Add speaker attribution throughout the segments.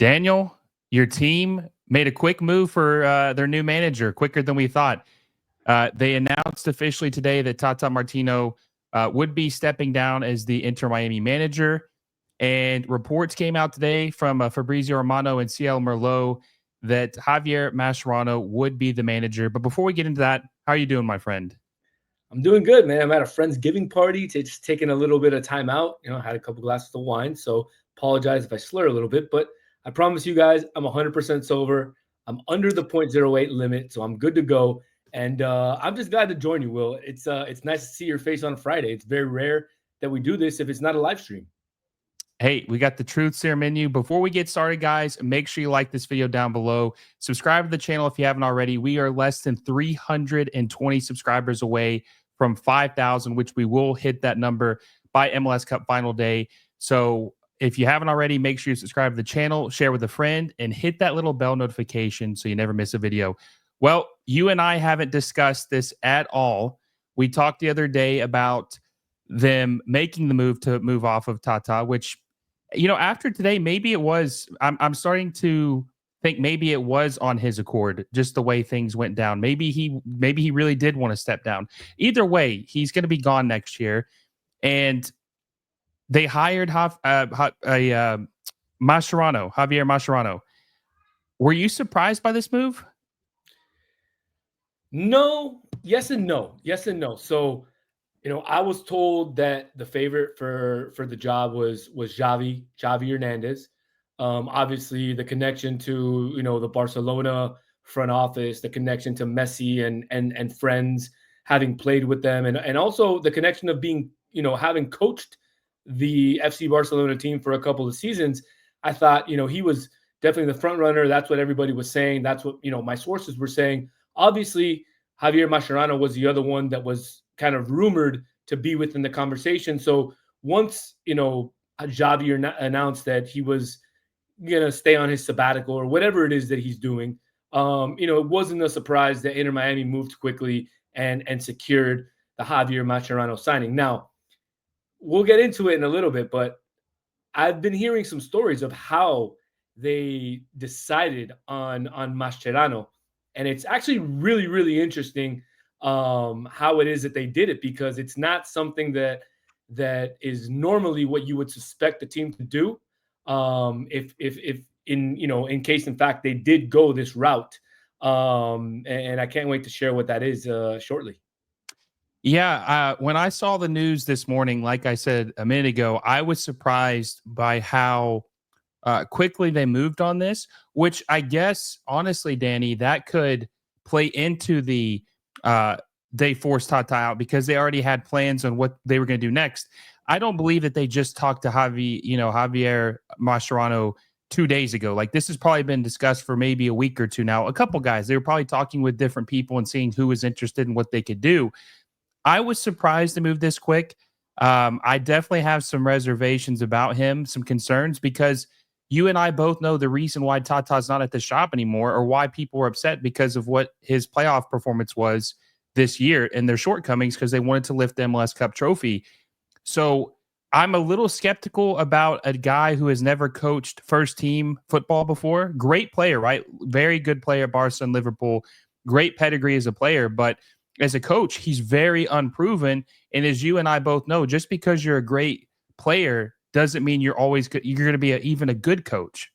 Speaker 1: Daniel, your team made a quick move for their new manager, quicker than we thought. They announced officially today that Tata Martino would be stepping down as the Inter Miami manager. And reports came out today from Fabrizio Romano and CL Merlot that Javier Mascherano would be the manager. But before we get into that, how are you doing, my friend?
Speaker 2: I'm doing good, man. I'm at a friend's giving party, just taking a little bit of time out. I had a couple glasses of wine, so apologize if I slur a little bit, but I promise you guys, I'm 100% sober. I'm under the 0.08 limit, so I'm good to go. And I'm just glad to join you, Will. It's nice to see your face on a Friday. It's very rare that we do this if it's not a live stream.
Speaker 1: Hey, we got the truth serum menu. Before we get started, guys, make sure you like this video down below. Subscribe to the channel if you haven't already. We are less than 320 subscribers away from 5,000, which we will hit that number by MLS Cup final day. So if you haven't already, make sure you subscribe to the channel, share with a friend, and hit that little bell notification so you never miss a video. Well, you and I haven't discussed this at all. We talked the other day about them making the move to move off of Tata, which, after today, maybe it was, I'm starting to think maybe it was on his accord, just the way things went down. Maybe he really did want to step down. Either way, he's going to be gone next year. And they hired Javier Mascherano. Were you surprised by this move?
Speaker 2: No, yes and no. Yes and no. So, I was told that the favorite for the job was Xavi Hernandez. Obviously, the connection to the Barcelona front office, the connection to Messi and friends, having played with them, and also the connection of being having coached the FC Barcelona team for a couple of seasons. I thought he was definitely the front runner. That's what everybody was saying. That's what my sources were saying. Obviously, Javier Mascherano was the other one that was kind of rumored to be within the conversation. So once, Javier announced that he was going to stay on his sabbatical or whatever it is that he's doing, it wasn't a surprise that Inter Miami moved quickly and secured the Javier Mascherano signing. Now, we'll get into it in a little bit, but I've been hearing some stories of how they decided on Mascherano. And it's actually really, really interesting how it is that they did it, because it's not something that is normally what you would suspect the team to do. If in case in fact they did go this route, and I can't wait to share what that is shortly.
Speaker 1: Yeah, when I saw the news this morning, like I said a minute ago, I was surprised by how quickly they moved on this, which I guess, honestly, Danny, that could play into the they forced Tata out because they already had plans on what they were going to do next. I don't believe that they just talked to Javier Mascherano 2 days ago. Like, this has probably been discussed for maybe a week or two now. A couple guys, they were probably talking with different people and seeing who was interested in what they could do. I was surprised to move this quick. I definitely have some reservations about him, some concerns, because you and I both know the reason why Tata's not at the shop anymore, or why people were upset because of what his playoff performance was this year and their shortcomings, because they wanted to lift the MLS Cup trophy. So I'm a little skeptical about a guy who has never coached first team football before. Great player, right? Very good player at Barca and Liverpool. Great pedigree as a player, but as a coach, he's very unproven. And as you and I both know, just because you're a great player doesn't mean you're always good. You're going to be even a good coach.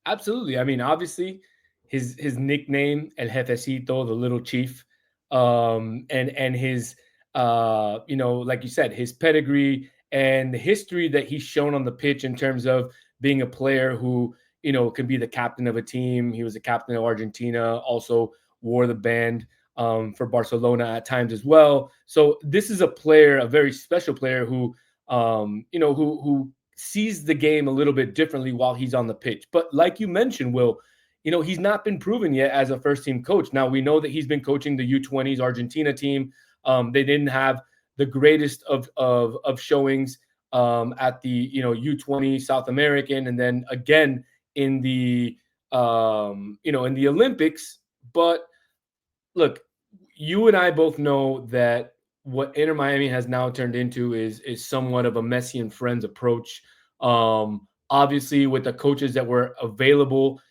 Speaker 2: Absolutely. I mean, obviously, his nickname El Jefecito, the little chief, and his like you said, his pedigree and the history that he's shown on the pitch in terms of being a player who can be the captain of a team. He was the captain of Argentina, also wore the band for Barcelona at times as well. So this is a player, a very special player who who sees the game a little bit differently while he's on the pitch. But like you mentioned, Will, he's not been proven yet as a first team coach. Now, we know that he's been coaching the U20s Argentina team. They didn't have the greatest of showings at the U20 South American, and then again in the in the Olympics. But look, you and I both know that what Inter Miami has now turned into is somewhat of a Messi and friends approach. Obviously, with the coaches that were available,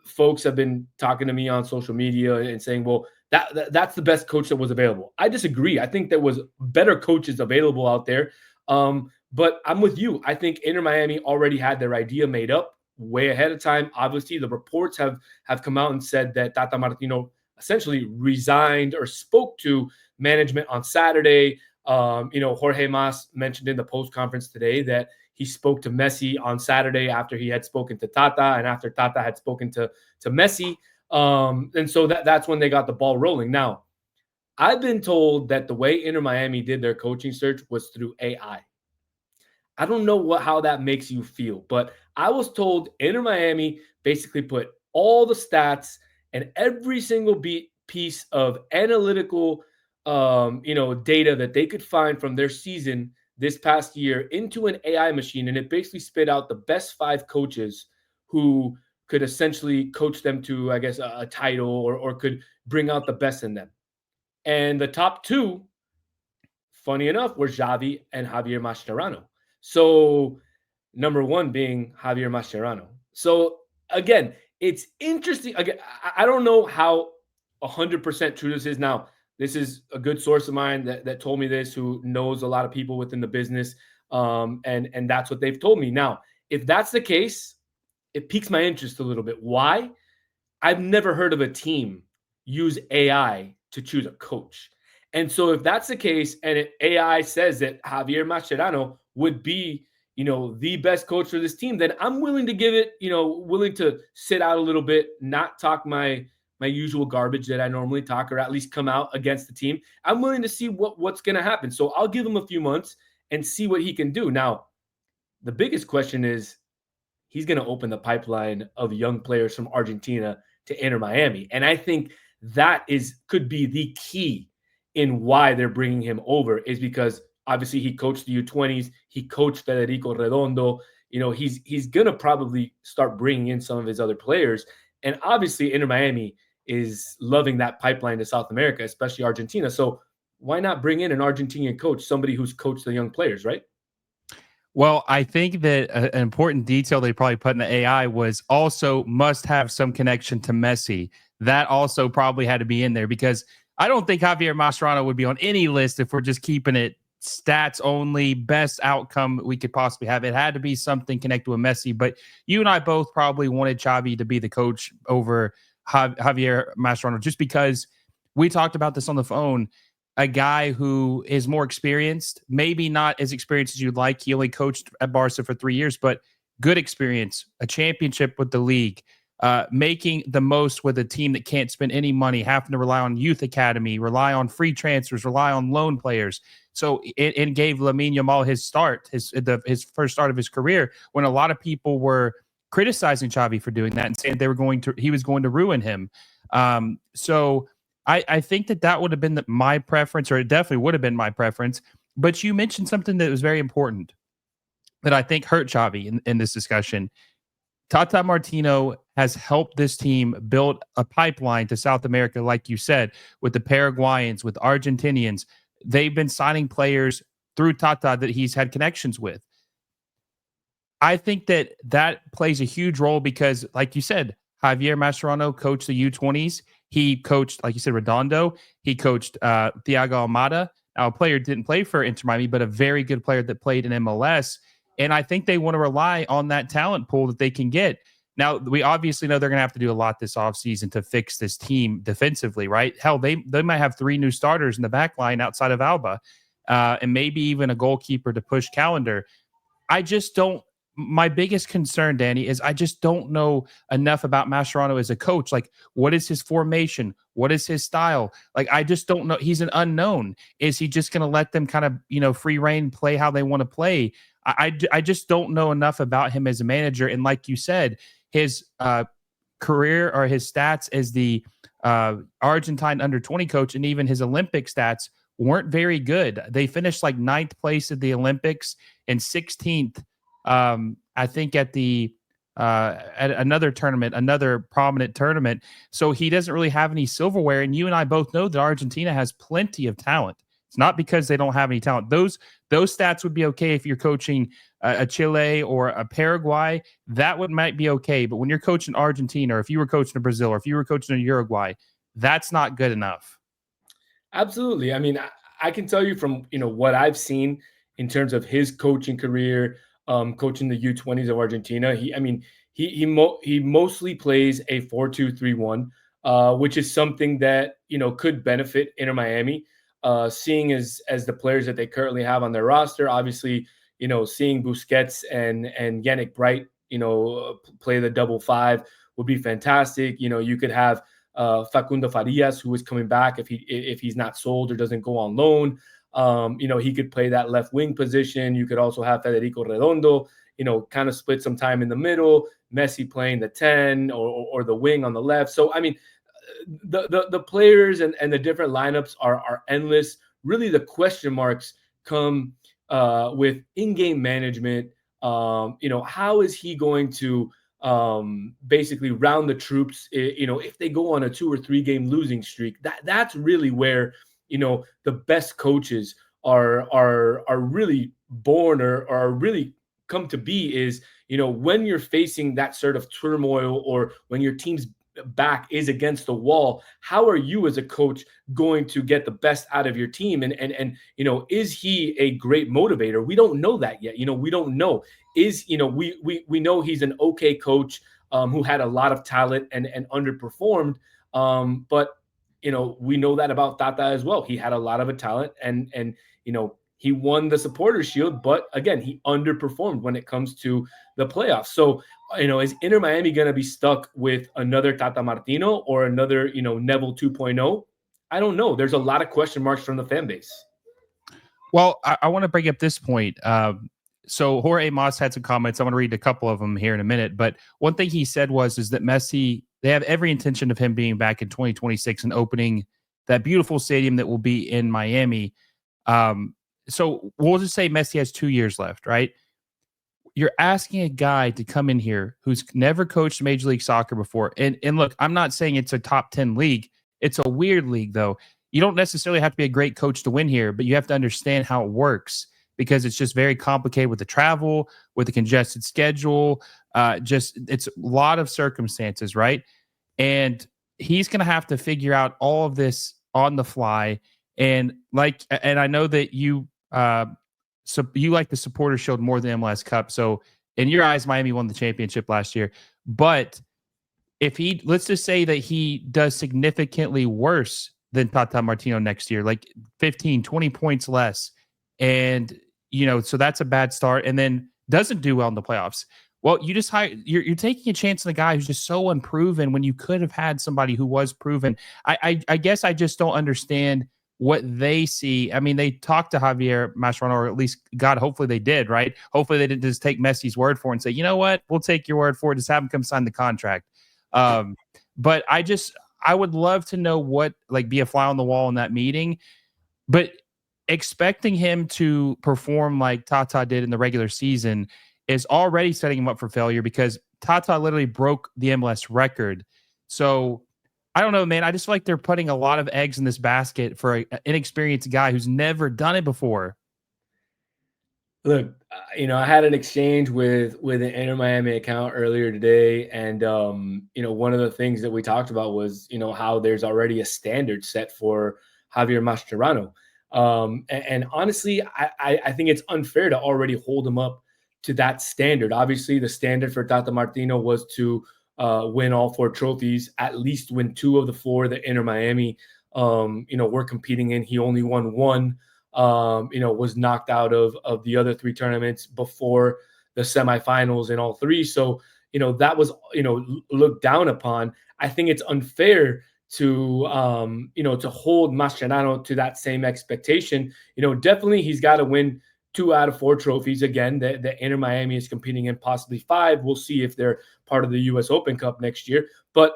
Speaker 2: folks have been talking to me on social media and saying, well, that's the best coach that was available. I disagree. I think there was better coaches available out there. But I'm with you. I think Inter Miami already had their idea made up way ahead of time. Obviously, the reports have come out and said that Tata Martino essentially resigned or spoke to management on Saturday. Jorge Mas mentioned in the post conference today that he spoke to Messi on Saturday after he had spoken to Tata and after Tata had spoken to Messi. And so that's when they got the ball rolling. Now, I've been told that the way Inter Miami did their coaching search was through AI. I don't know how that makes you feel, but I was told Inter Miami basically put all the stats and every single piece of analytical data that they could find from their season this past year into an AI machine, and it basically spit out the best 5 coaches who could essentially coach them to, I guess, a title or could bring out the best in them. And the top 2, funny enough, were Xavi and Javier Mascherano. So number 1 being Javier Mascherano. So again, it's interesting. Again, I don't know how 100% true this is. Now, this is a good source of mine that told me this, who knows a lot of people within the business. And that's what they've told me. Now, if that's the case, it piques my interest a little bit. Why? I've never heard of a team use AI to choose a coach. And so if that's the case, and AI says that Javier Mascherano would be, the best coach for this team, then I'm willing to give it, willing to sit out a little bit, not talk my usual garbage that I normally talk, or at least come out against the team. I'm willing to see what's going to happen. So I'll give him a few months and see what he can do. Now, the biggest question is, he's going to open the pipeline of young players from Argentina to Inter Miami. And I think that could be the key in why they're bringing him over, is because obviously he coached the U20s. He coached Federico Redondo. He's going to probably start bringing in some of his other players. And obviously Inter Miami is loving that pipeline to South America, especially Argentina. So why not bring in an Argentinian coach, somebody who's coached the young players, right?
Speaker 1: Well, I think that an important detail they probably put in the AI was also must have some connection to Messi. That also probably had to be in there, because I don't think Javier Mascherano would be on any list if we're just keeping it stats only, best outcome we could possibly have. It had to be something connected with Messi. But you and I both probably wanted Xavi to be the coach over Javier Mascherano, just because we talked about this on the phone. A guy who is more experienced, maybe not as experienced as you'd like. He only coached at Barca for 3 years, but good experience, a championship with the league, making the most with a team that can't spend any money, having to rely on youth academy, rely on free transfers, rely on loan players. So it gave Lamine Yamal his start, his first start of his career, when a lot of people were criticizing Xavi for doing that and saying he was going to ruin him. So I think that would have been my preference, or it definitely would have been my preference. But you mentioned something that was very important that I think hurt Xavi in this discussion. Tata Martino has helped this team build a pipeline to South America, like you said, with the Paraguayans, with Argentinians. They've been signing players through Tata that he's had connections with. I think that plays a huge role because, like you said, Javier Mascherano coached the U20s. He coached, like you said, Redondo. He coached Thiago Almada. Now, a player didn't play for Inter Miami, but a very good player that played in MLS. And I think they want to rely on that talent pool that they can get. Now, we obviously know they're going to have to do a lot this offseason to fix this team defensively, right? Hell, they might have 3 new starters in the back line outside of Alba, and maybe even a goalkeeper to push Calendar. I just don't. My biggest concern, Danny, is I just don't know enough about Mascherano as a coach. Like, what is his formation? What is his style? Like, I just don't know. He's an unknown. Is he just going to let them kind of, free reign, play how they want to play? I just don't know enough about him as a manager. And like you said, his career or his stats as the Argentine under-20 coach, and even his Olympic stats weren't very good. They finished like 9th place at the Olympics and 16th. I think at another tournament, another prominent tournament. So he doesn't really have any silverware. And you and I both know that Argentina has plenty of talent. It's not because they don't have any talent. Those stats would be okay if you're coaching a Chile or a Paraguay, that would might be okay. But when you're coaching Argentina, or if you were coaching Brazil, or if you were coaching Uruguay, that's not good enough.
Speaker 2: Absolutely. I mean, I can tell you from what I've seen in terms of his coaching career, coaching the U20s of Argentina. I mean, he mostly plays a 4-2-3-1, which is something that could benefit Inter Miami, seeing as the players that they currently have on their roster. Obviously, seeing Busquets and Yannick Bright, play the double five would be fantastic. You could have Facundo Farias, who is coming back if he's not sold or doesn't go on loan. He could play that left wing position. You could also have Federico Redondo, kind of split some time in the middle. Messi playing the 10 or the wing on the left. So I mean, the players and the different lineups are endless. Really, the question marks come with in-game management. How is he going to basically round the troops? If they go on a 2 or 3 game losing streak, that's really where the best coaches are really born or are really come to be. Is when you're facing that sort of turmoil, or when your team's back is against the wall, how are you as a coach going to get the best out of your team? And is he a great motivator? We don't know that yet. We don't know. We know he's an okay coach, who had a lot of talent and underperformed. But we know that about Tata as well. He had a lot of a talent, and he won the Supporters Shield, but again, he underperformed when it comes to the playoffs. So is Inter Miami going to be stuck with another Tata Martino or another Neville 2.0? I don't know. There's a lot of question marks from the fan base.
Speaker 1: Well, I want to bring up this point. So Jorge Mas had some comments. I want to read a couple of them here in a minute. But one thing he said is that Messi, they have every intention of him being back in 2026 and opening that beautiful stadium that will be in Miami. So we'll just say Messi has 2 years left, right? You're asking a guy to come in here who's never coached Major League Soccer before. And look, I'm not saying it's a top 10 league. It's a weird league, though. You don't necessarily have to be a great coach to win here, but you have to understand how it works, because it's just very complicated with the travel, with the congested schedule. It's a lot of circumstances, right? And he's going to have to figure out all of this on the fly. And I know that so you like the Supporter Shield more than MLS Cup. So in your eyes, Miami won the championship last year. But let's just say that he does significantly worse than Tata Martino next year, like 15, 20 points less. And, so that's a bad start, and then doesn't do well in the playoffs. Well, you're taking a chance on a guy who's just so unproven when you could have had somebody who was proven. I guess I just don't understand what they see. I mean, they talked to Javier Mascherano, or at least, God, hopefully they did, right? Hopefully they didn't just take Messi's word for it and say, you know what, we'll take your word for it. Just have him come sign the contract. But I would love to know be a fly on the wall in that meeting. But expecting him to perform like Tata did in the regular season is already setting him up for failure, because Tata literally broke the MLS record. So I don't know, man. I just feel like they're putting a lot of eggs in this basket for an inexperienced guy who's never done it before.
Speaker 2: Look, I had an exchange with an Inter Miami account earlier today, and one of the things that we talked about was how there's already a standard set for Javier Mascherano. And honestly, I think it's unfair to already hold him up to that standard. Obviously, the standard for Tata Martino was to win all 4 trophies, at least win 2 of the 4 that Inter Miami, were competing in. He only won 1. Was knocked out of the other 3 tournaments before the semifinals in all 3. So, that was, looked down upon. I think it's unfair to hold Mascherano to that same expectation. Definitely he's got to win 2 out of 4 trophies again that Inter Miami is competing in, possibly 5. We'll see if they're part of the US Open Cup next year. But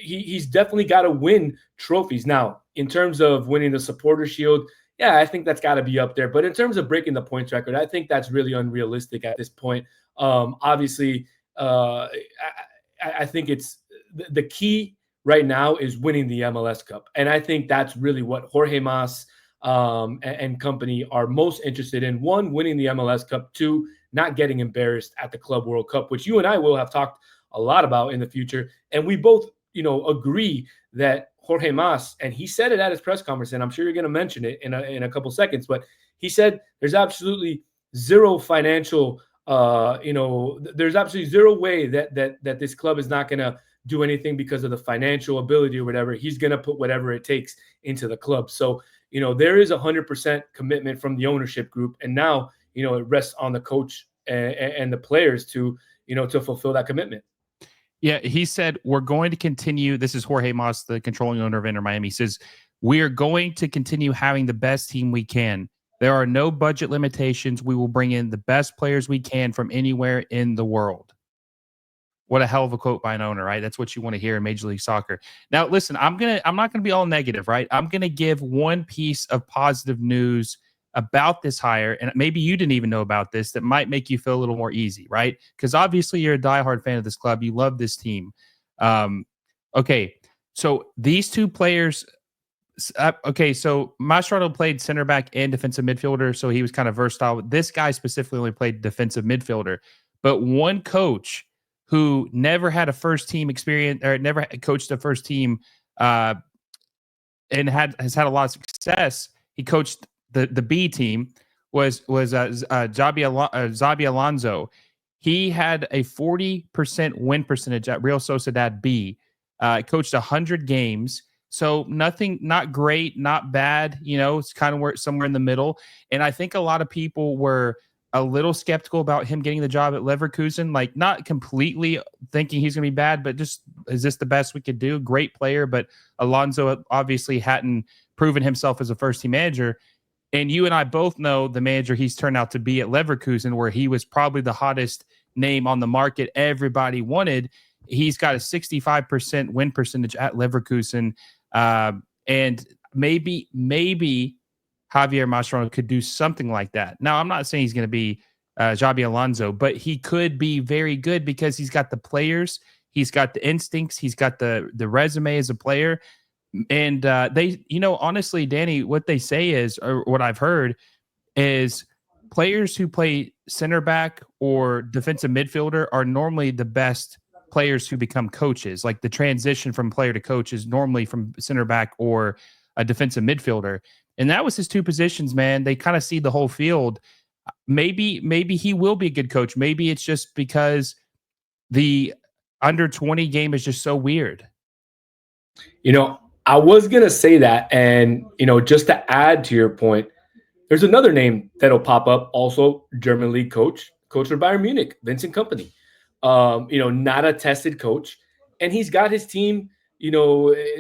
Speaker 2: he's definitely got to win trophies. Now, in terms of winning the Supporter Shield, yeah, I think that's got to be up there. But in terms of breaking the points record, I think that's really unrealistic at this point. Obviously, I think it's the key right now is winning the MLS Cup. And I think that's really what Jorge Mas and company are most interested in: one, winning the MLS Cup; two, not getting embarrassed at the Club World Cup, which you and I will have talked a lot about in the future. And we both, agree that Jorge Mas, and he said it at his press conference, and I'm sure you're going to mention it in a couple seconds, but he said there's absolutely zero financial, there's absolutely zero way that this club is not going to do anything because of the financial ability or whatever. He's going to put whatever it takes into the club. So, there is 100% commitment from the ownership group. And now, it rests on the coach and the players to fulfill that commitment.
Speaker 1: Yeah, he said, we're going to continue. This is Jorge Mas, the controlling owner of Inter Miami. He says, we are going to continue having the best team we can. There are no budget limitations. We will bring in the best players we can from anywhere in the world. What a hell of a quote by an owner, right? That's what you want to hear in Major League Soccer. Now, listen, I'm not gonna be all negative, right? I'm gonna give one piece of positive news about this hire, and maybe you didn't even know about this, that might make you feel a little more easy, right? Because obviously you're a diehard fan of this club. You love this team. Okay, so these two players. Okay, so Mascherano played center back and defensive midfielder, so he was kind of versatile. This guy specifically only played defensive midfielder, but one coach who never had a first team experience or never coached a first team and has had a lot of success. He coached the B team was Xabi Alonso. He had a 40% win percentage at Real Sociedad B. Coached 100 games. So nothing, not great, not bad. It's kind of somewhere in the middle. And I think a lot of people were a little skeptical about him getting the job at Leverkusen, like not completely thinking he's going to be bad, but just, is this the best we could do? Great player, but Alonso obviously hadn't proven himself as a first team manager. And you and I both know the manager he's turned out to be at Leverkusen, where he was probably the hottest name on the market everybody wanted. He's got a 65% win percentage at Leverkusen. And maybe Javier Mascherano could do something like that. Now, I'm not saying he's going to be Xabi Alonso, but he could be very good because he's got the players, he's got the instincts, he's got the resume as a player. And they, honestly, Danny, what they say is, or what I've heard is, players who play center back or defensive midfielder are normally the best players who become coaches. Like the transition from player to coach is normally from center back or a defensive midfielder. And that was his two positions, man. They kind of see the whole field. Maybe he will be a good coach. Maybe it's just because the under 20 game is just so weird.
Speaker 2: I was going to say that. And, just to add to your point, there's another name that'll pop up, also German league coach for Bayern Munich, Vincent Kompany. Not a tested coach. And he's got his team,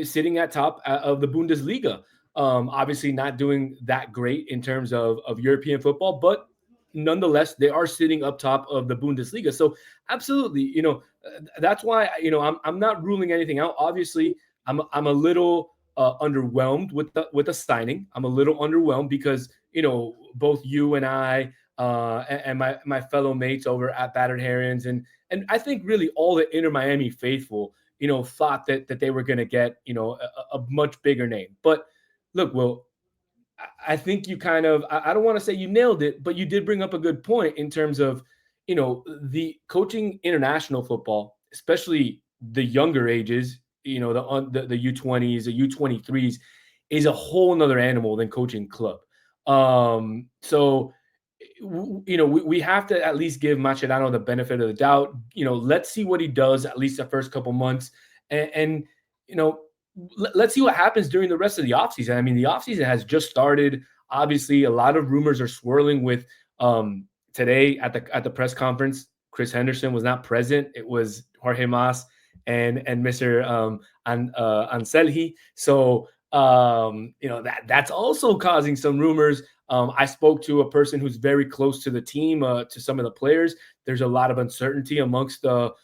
Speaker 2: sitting at top of the Bundesliga. Obviously not doing that great in terms of European football, but nonetheless, they are sitting up top of the Bundesliga. So absolutely, that's why, I'm not ruling anything out. Obviously, I'm a little underwhelmed with the signing. I'm a little underwhelmed because, both you and I and my fellow mates over at Battered Herons and I think really all the Inter Miami faithful, thought that they were going to get, a much bigger name. But look, Will, I think you kind of, I don't want to say you nailed it, but you did bring up a good point in terms of, the coaching international football, especially the younger ages, the U20s, the U23s is a whole nother animal than coaching club. So, we have to at least give Mascherano the benefit of the doubt. Let's see what he does at least the first couple months. And let's see what happens during the rest of the offseason. I mean, the offseason has just started. Obviously, a lot of rumors are swirling with today at the press conference. Chris Henderson was not present. It was Jorge Mas and Mr. Anselmi. So, that's also causing some rumors. I spoke to a person who's very close to the team, to some of the players. There's a lot of uncertainty amongst the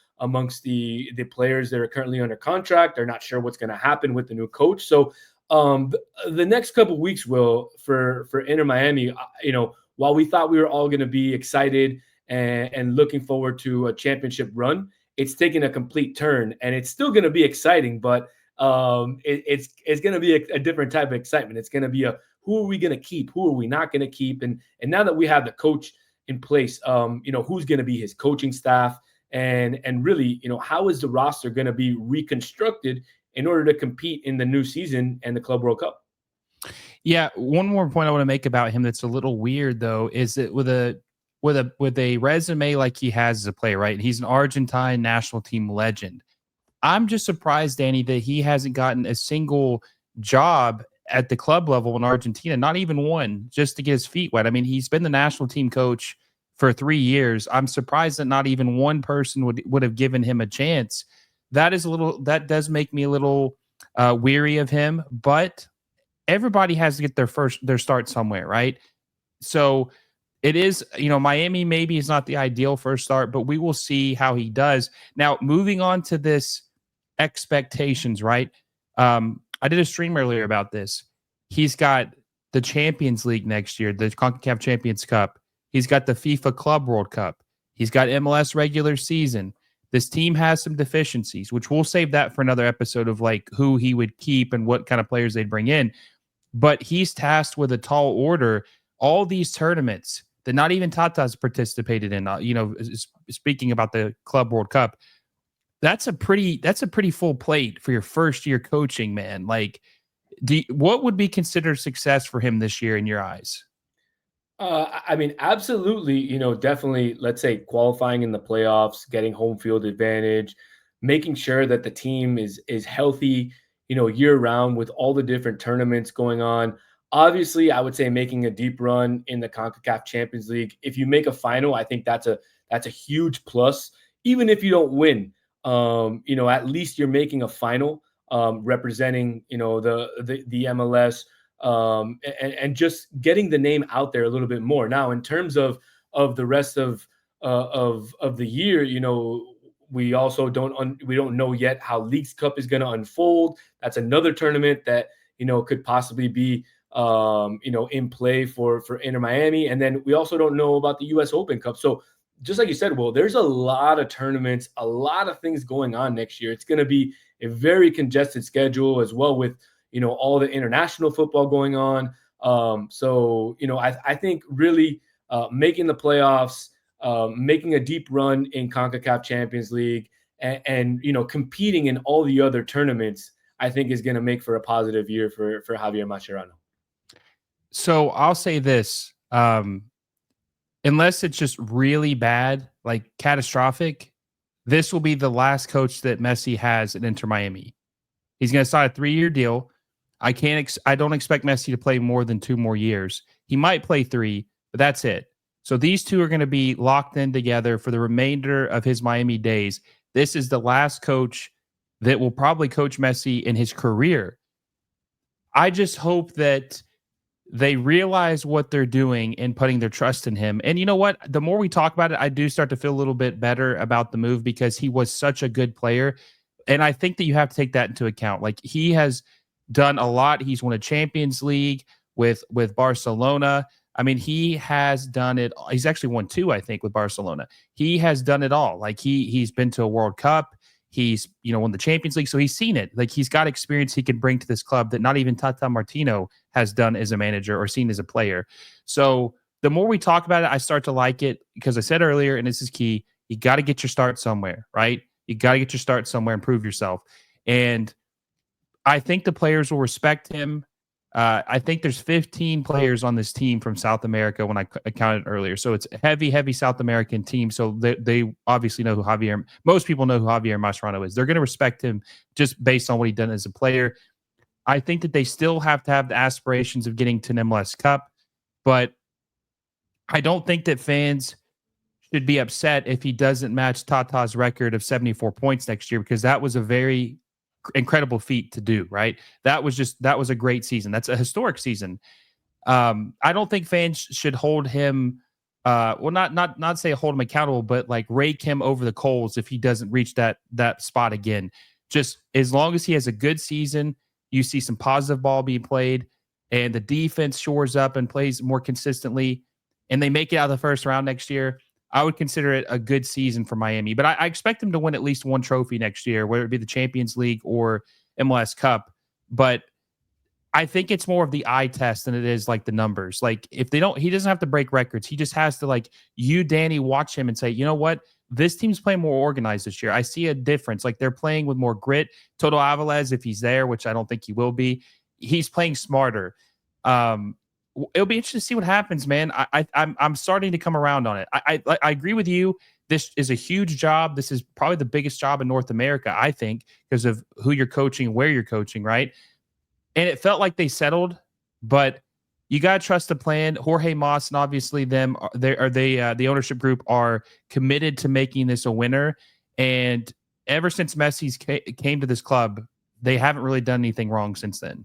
Speaker 2: players that are currently under contract. They're not sure what's going to happen with the new coach. So the next couple of weeks for Inter Miami, while we thought we were all going to be excited and looking forward to a championship run, it's taken a complete turn, and it's still going to be exciting, but it's going to be a different type of excitement. It's going to be a who are we going to keep? Who are we not going to keep? And now that we have the coach in place, who's going to be his coaching staff, and really, how is the roster going to be reconstructed in order to compete in the new season and the Club World Cup?
Speaker 1: Yeah, one more point I want to make about him that's a little weird though is that with a resume like he has as a player, right? He's an Argentine national team legend. I'm just surprised, Danny, that he hasn't gotten a single job at the club level in Argentina, not even one, just to get his feet wet. I mean, he's been the national team coach for 3 years. I'm surprised that not even one person would have given him a chance. That does make me a little weary of him, but everybody has to get their start somewhere, right? So it is, Miami maybe is not the ideal first start, but we will see how he does. Now, moving on to this expectations, right? I did a stream earlier about this. He's got the Champions League next year, the CONCACAF Champions Cup. He's got the FIFA Club World Cup. He's got MLS regular season. This team has some deficiencies, which we'll save that for another episode of like who he would keep and what kind of players they'd bring in. But he's tasked with a tall order. All these tournaments that not even Tata's participated in, speaking about the Club World Cup, that's a pretty full plate for your first year coaching, man. Like, what would be considered success for him this year in your eyes?
Speaker 2: I mean, absolutely, definitely, let's say qualifying in the playoffs, getting home field advantage, making sure that the team is healthy, year round with all the different tournaments going on. Obviously, I would say making a deep run in the CONCACAF Champions League. If you make a final, I think that's a huge plus. Even if you don't win, at least you're making a final, representing, the MLS, and just getting the name out there a little bit more. Now, in terms of the rest of the year, we also don't know yet how Leagues Cup is going to unfold. That's another tournament that could possibly be in play for Inter Miami, and then we also don't know about the U.S. Open Cup. So, just like you said, Will, there's a lot of tournaments, a lot of things going on next year. It's going to be a very congested schedule as well, with all the international football going on. I think really making the playoffs, making a deep run in CONCACAF Champions League, and competing in all the other tournaments, I think is going to make for a positive year for Javier Mascherano.
Speaker 1: So I'll say this, unless it's just really bad, like catastrophic, this will be the last coach that Messi has at Inter Miami. He's going to sign a 3-year deal. I don't expect Messi to play more than 2 more years. He might play 3, but that's it. So these two are going to be locked in together for the remainder of his Miami days. This is the last coach that will probably coach Messi in his career. I just hope that they realize what they're doing and putting their trust in him. And you know what? The more we talk about it, I do start to feel a little bit better about the move because he was such a good player. And I think that you have to take that into account. Like, he has done a lot. He's won a Champions League with Barcelona. I mean, he has done it. He's actually won 2, I think, with Barcelona. He has done it all. Like, he's been to a World Cup. He's, won the Champions League. So he's seen it. Like, he's got experience he can bring to this club that not even Tata Martino has done as a manager or seen as a player. So the more we talk about it, I start to like it because I said earlier, and this is key, you got to get your start somewhere, right? You got to get your start somewhere and prove yourself. And I think the players will respect him. I think there's 15 players on this team from South America when I counted earlier. So it's a heavy South American team. So they obviously know who most people know who Javier Mascherano is. They're going to respect him just based on what he's done as a player. I think that they still have to have the aspirations of getting to an MLS Cup, but I don't think that fans should be upset if he doesn't match Tata's record of 74 points next year, because that was a very incredible feat to do, right? That was a great season. That's a historic season. I don't think fans should hold him, not say hold him accountable, but like rake him over the coals if he doesn't reach that spot again. Just as long as he has a good season, you see some positive ball being played, and the defense shores up and plays more consistently, and they make it out of the first round next year, I would consider it a good season for Miami. But I expect them to win at least 1 trophy next year, whether it be the Champions League or MLS Cup. But I think it's more of the eye test than it is like the numbers. Like if they don't, he doesn't have to break records. He just has to like you, Danny, watch him and say, you know what? This team's playing more organized this year. I see a difference. Like they're playing with more grit. Toto Aviles, if he's there, which I don't think he will be, he's playing smarter. Um, it'll be interesting to see what happens, man. I'm starting to come around on it. I agree with you. This is a huge job. This is probably the biggest job in North America, I think, because of who you're coaching, where you're coaching, right? And it felt like they settled, but you got to trust the plan. Jorge Mas and obviously them, the ownership group are committed to making this a winner. And ever since Messi's came to this club, they haven't really done anything wrong since then.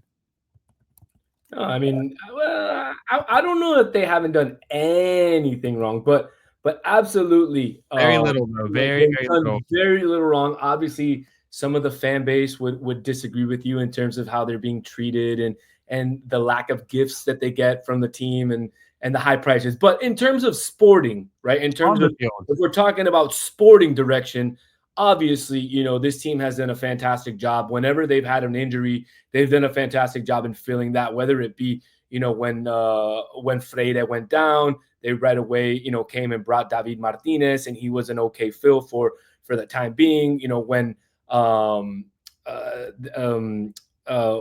Speaker 2: No, I mean, well, I don't know if they haven't done anything wrong, but absolutely,
Speaker 1: Very little though. Very,
Speaker 2: they've
Speaker 1: very
Speaker 2: done
Speaker 1: little.
Speaker 2: very little wrong. Obviously, some of the fan base would disagree with you in terms of how they're being treated and the lack of gifts that they get from the team and the high prices. But in terms of sporting, right? In terms
Speaker 1: On the
Speaker 2: of
Speaker 1: field.
Speaker 2: if we're talking about sporting direction, obviously, this team has done a fantastic job. Whenever they've had an injury, they've done a fantastic job in filling that, whether it be, when Freire went down, they right away, came and brought David Martinez, and he was an okay fill for the time being. Um, uh, um, uh,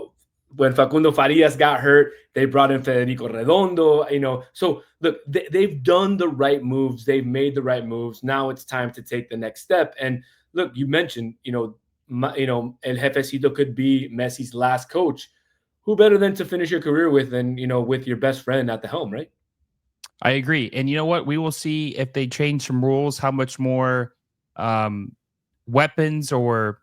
Speaker 2: when Facundo Farias got hurt, they brought in Federico Redondo. So look, they've done the right moves. They've made the right moves. Now it's time to take the next step. And look, you mentioned, El Jefecito could be Messi's last coach. Who better than to finish your career with than, with your best friend at the helm, right?
Speaker 1: I agree. And you know what? We will see if they change some rules, how much more um, weapons or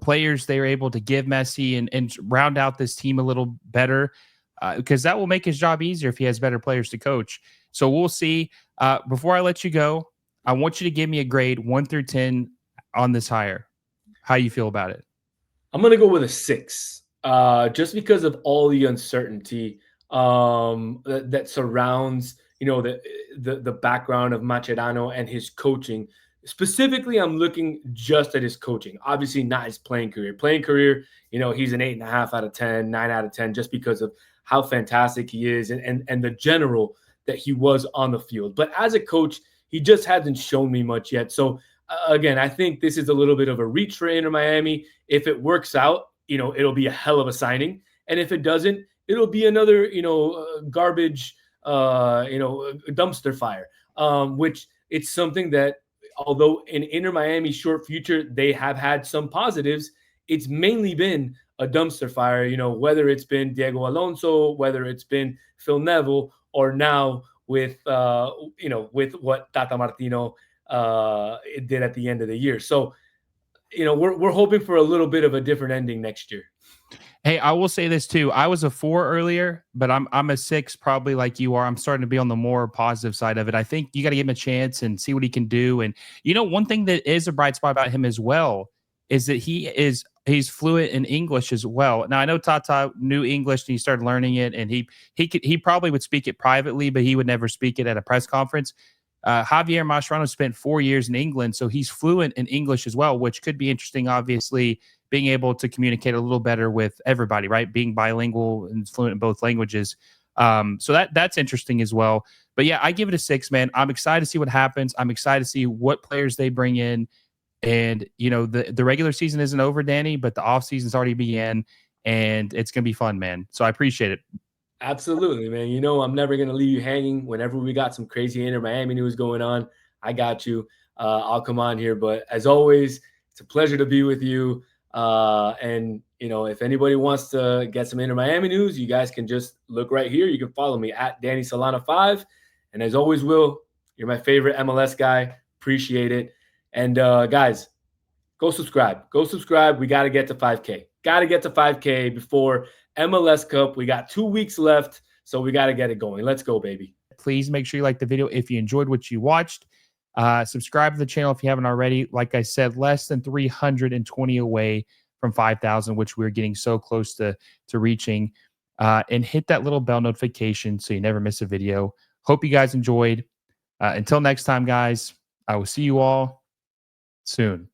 Speaker 1: players they're able to give Messi and round out this team a little better, because that will make his job easier if he has better players to coach. So we'll see. Before I let you go, I want you to give me a grade 1 through 10 on this hire. How you feel about it?
Speaker 2: I'm gonna go with a 6, just because of all the uncertainty that surrounds the background of Mascherano and his coaching. Specifically, I'm looking just at his coaching. Obviously, not his playing career. Playing career, he's an 8.5 out of 10, 9 out of 10, just because of how fantastic he is and the general that he was on the field. But as a coach, he just hasn't shown me much yet. So again, I think this is a little bit of a reach for Inter Miami. If it works out, it'll be a hell of a signing. And if it doesn't, it'll be another, garbage, dumpster fire, which it's something that, although in Inter Miami's short future, they have had some positives, it's mainly been a dumpster fire, whether it's been Diego Alonso, whether it's been Phil Neville, or now with, with what Tata Martino it did at the end of the year. So, we're hoping for a little bit of a different ending next year.
Speaker 1: Hey, I will say this too. I was a 4 earlier, but I'm a 6 probably like you are. I'm starting to be on the more positive side of it. I think you got to give him a chance and see what he can do. And one thing that is a bright spot about him as well is that he's fluent in English as well. Now I know Tata knew English and he started learning it, and he probably would speak it privately, but he would never speak it at a press conference. Javier Mascherano spent 4 years in England, so he's fluent in English as well, which could be interesting. Obviously, being able to communicate a little better with everybody, right? Being bilingual and fluent in both languages. So that's interesting as well. But yeah, I give it a 6, man. I'm excited to see what happens. I'm excited to see what players they bring in. And the regular season isn't over, Danny, but the off season's already began, and it's gonna be fun, man. So I appreciate it.
Speaker 2: Absolutely, man. I'm never going to leave you hanging. Whenever we got some crazy Inter Miami news going on, I got you. I'll come on here. But as always, it's a pleasure to be with you. And, if anybody wants to get some Inter Miami news, you guys can just look right here. You can follow me at Danny Solana 5. And as always, Will, you're my favorite MLS guy. Appreciate it. And guys, go subscribe. Go subscribe. We got to get to 5K. Got to get to 5K before MLS Cup. We got 2 weeks left, so we got to get it going. Let's go, baby.
Speaker 1: Please make sure you like the video if you enjoyed what you watched. Subscribe to the channel if you haven't already. Like I said, less than 320 away from 5,000, which we're getting so close to reaching. And hit that little bell notification so you never miss a video. Hope you guys enjoyed. Until next time, guys, I will see you all soon.